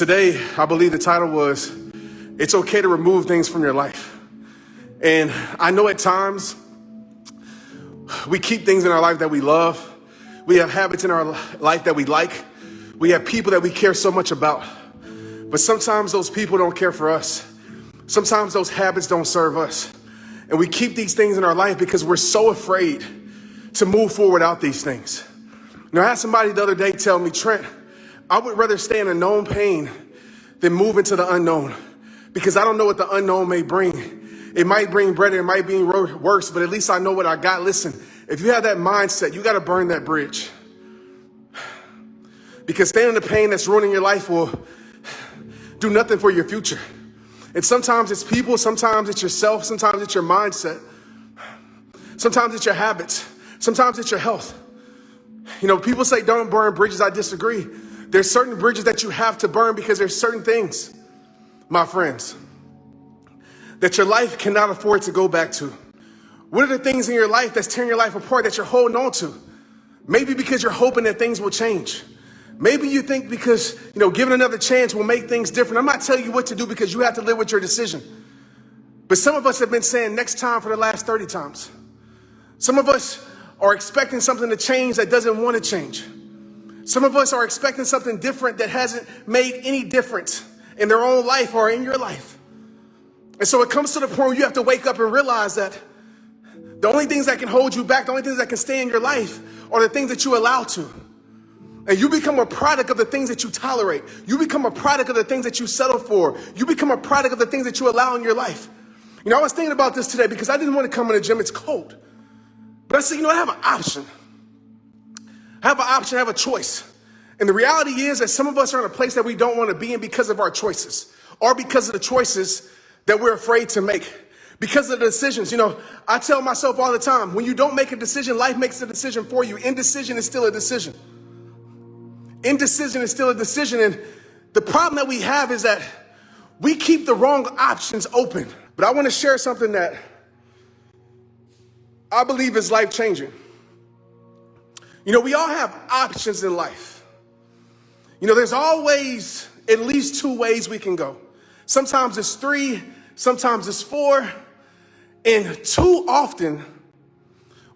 Today, I believe the title was, It's Okay to Remove Things from Your Life. And I know at times we keep things in our life that we love. We have habits in our life that we like. We have people that we care so much about. But sometimes those people don't care for us. Sometimes those habits don't serve us. And we keep these things in our life because we're so afraid to move forward without these things. Now, I had somebody the other day tell me, Trent, I would rather stay in a known pain than move into the unknown, because I don't know what the unknown may bring. It might bring better, it might be worse, but at least I know what I got. Listen, if you have that mindset, you got to burn that bridge. Because staying in the pain that's ruining your life will do nothing for your future. And sometimes it's people, sometimes it's yourself, sometimes it's your mindset, sometimes it's your habits, sometimes it's your health. You know, people say don't burn bridges. I disagree. There's certain bridges that you have to burn because there's certain things, my friends, that your life cannot afford to go back to. What are the things in your life that's tearing your life apart that you're holding on to? Maybe because you're hoping that things will change. Maybe you think because, giving another chance will make things different. I'm not telling you what to do because you have to live with your decision. But some of us have been saying next time for the last 30 times. Some of us are expecting something to change that doesn't want to change. Some of us are expecting something different that hasn't made any difference in their own life or in your life. And so it comes to the point where you have to wake up and realize that the only things that can hold you back, the only things that can stay in your life are the things that you allow to. And you become a product of the things that you tolerate. You become a product of the things that you settle for. You become a product of the things that you allow in your life. I was thinking about this today because I didn't want to come in the gym. It's cold. But I said, I have an option. I have a choice. And the reality is that some of us are in a place that we don't want to be in because of our choices, or because of the choices that we're afraid to make, because of the decisions. I tell myself all the time, when you don't make a decision, life makes a decision for you. Indecision is still a decision. Indecision is still a decision. And the problem that we have is that we keep the wrong options open. But I want to share something that I believe is life-changing. We all have options in life. There's always at least two ways we can go. Sometimes it's three, sometimes it's four. And too often,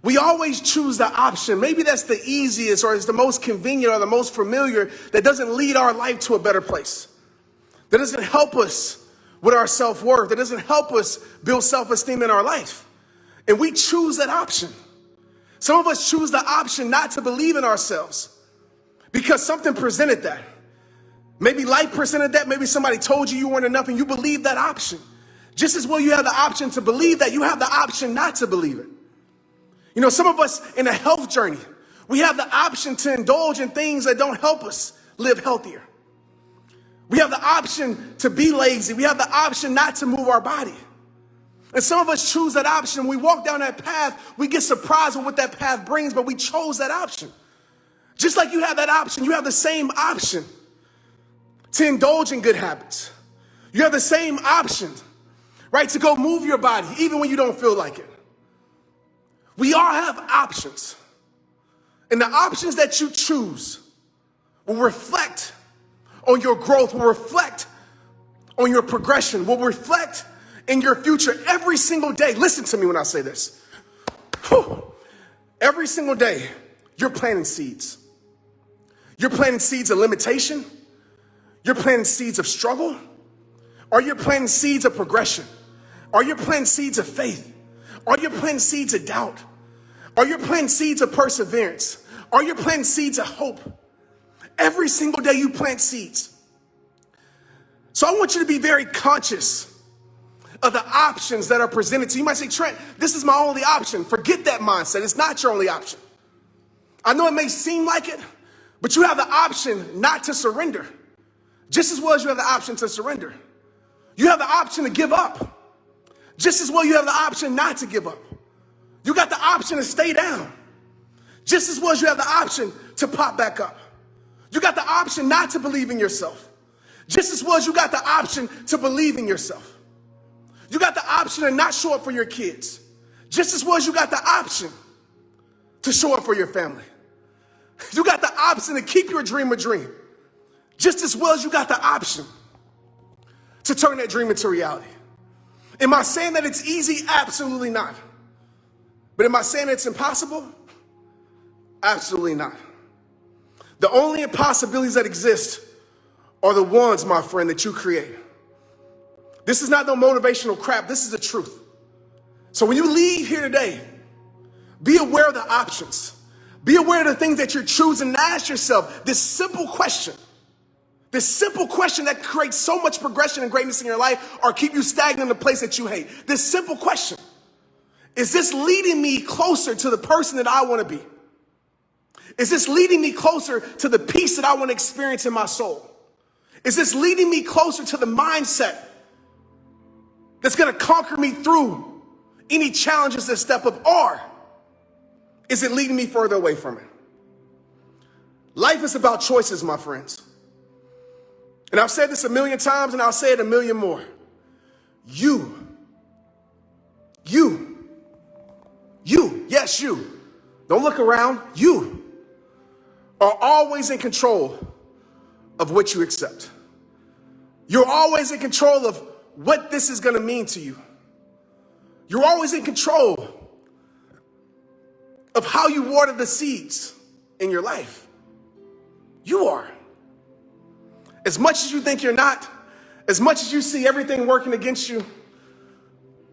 we always choose the option. Maybe that's the easiest or is the most convenient or the most familiar that doesn't lead our life to a better place. That doesn't help us with our self-worth. That doesn't help us build self-esteem in our life. And we choose that option. Some of us choose the option not to believe in ourselves because something presented that. Maybe life presented that. Maybe somebody told you weren't enough and you believe that option. Just as well you have the option to believe that, you have the option not to believe it. Some of us in a health journey, we have the option to indulge in things that don't help us live healthier. We have the option to be lazy. We have the option not to move our body. And some of us choose that option. We walk down that path, we get surprised with what that path brings, but we chose that option. Just like you have that option, you have the same option to indulge in good habits. You have the same option, right, to go move your body, even when you don't feel like it. We all have options. And the options that you choose will reflect on your growth, will reflect on your progression, will reflect in your future every single day. Listen to me when I say this. Every single day, you're planting seeds. You're planting seeds of limitation. You're planting seeds of struggle. Or you're planting seeds of progression. Or you're planting seeds of faith. Or you're planting seeds of doubt. Or you're planting seeds of perseverance. Or you're planting seeds of hope. Every single day you plant seeds. So I want you to be very conscious of the options that are presented to you. You might say, Trent, this is my only option. Forget that mindset. It's not your only option. I know it may seem like it, but you have the option not to surrender. Just as well as you have the option to surrender. You have the option to give up. Just as well you have the option not to give up. You got the option to stay down. Just as well as you have the option to pop back up. You got the option not to believe in yourself. Just as well as you got the option to believe in yourself. You got the option to not show up for your kids. Just as well as you got the option to show up for your family. You got the option to keep your dream a dream. just as well as you got the option to turn that dream into reality. Am I saying that it's easy? Absolutely not. But am I saying it's impossible? Absolutely not. The only impossibilities that exist are the ones, my friend, that you create. This is not no motivational crap. This is the truth. So when you leave here today, be aware of the options. Be aware of the things that you're choosing, and ask yourself this simple question. This simple question that creates so much progression and greatness in your life, or keep you stagnant in the place that you hate. This simple question. Is this leading me closer to the person that I want to be? Is this leading me closer to the peace that I want to experience in my soul? Is this leading me closer to the mindset that's going to conquer me through any challenges that step up? Or is it leading me further away from it? Life is about choices, my friends. And I've said this a million times, and I'll say it a million more. You, yes, you. Don't look around. You are always in control of what you accept. You're always in control of what this is going to mean to you. You're always in control of how you water the seeds in your life. You are. As much as you think you're not, as much as you see everything working against you,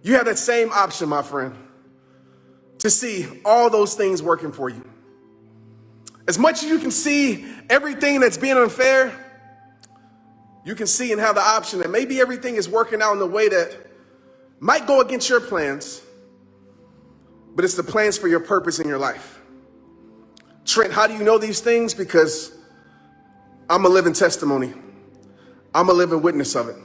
you have that same option, my friend, to see all those things working for you. As much as you can see everything that's being unfair, you can see and have the option that maybe everything is working out in a way that might go against your plans, but it's the plans for your purpose in your life. Trent, how do you know these things? Because I'm a living testimony. I'm a living witness of it.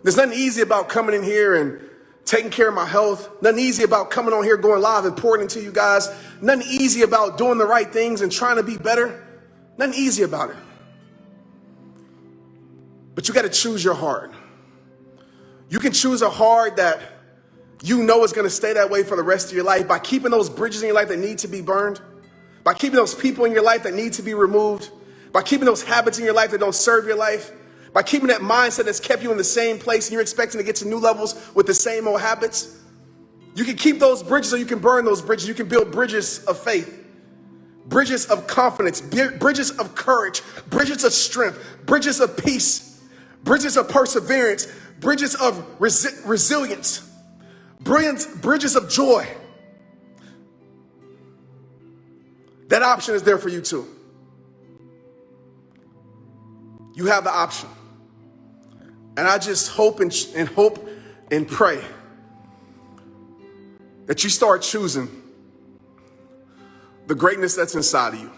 There's nothing easy about coming in here and taking care of my health. Nothing easy about coming on here, going live and pouring into you guys. Nothing easy about doing the right things and trying to be better. Nothing easy about it. But you got to choose your heart. You can choose a heart that you know is going to stay that way for the rest of your life by keeping those bridges in your life that need to be burned, by keeping those people in your life that need to be removed, by keeping those habits in your life that don't serve your life, by keeping that mindset that's kept you in the same place and you're expecting to get to new levels with the same old habits. You can keep those bridges or you can burn those bridges. You can build bridges of faith, bridges of confidence, bridges of courage, bridges of strength, bridges of peace, bridges of perseverance, bridges of resilience, bridges of joy. That option is there for you too. You have the option. And I just hope and pray that you start choosing the greatness that's inside of you.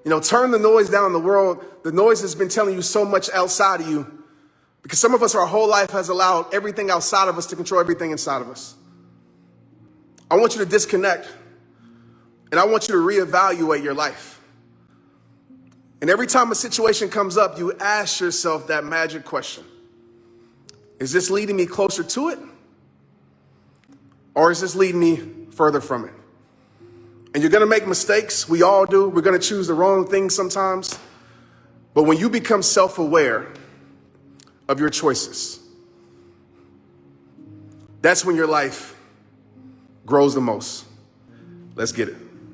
You know, turn the noise down in the world. The noise has been telling you so much outside of you, because some of us, our whole life has allowed everything outside of us to control everything inside of us. I want you to disconnect, and I want you to reevaluate your life. And every time a situation comes up, you ask yourself that magic question. Is this leading me closer to it? Or is this leading me further from it? And you're going to make mistakes. We all do. We're going to choose the wrong thing sometimes. But when you become self-aware of your choices, that's when your life grows the most. Let's get it.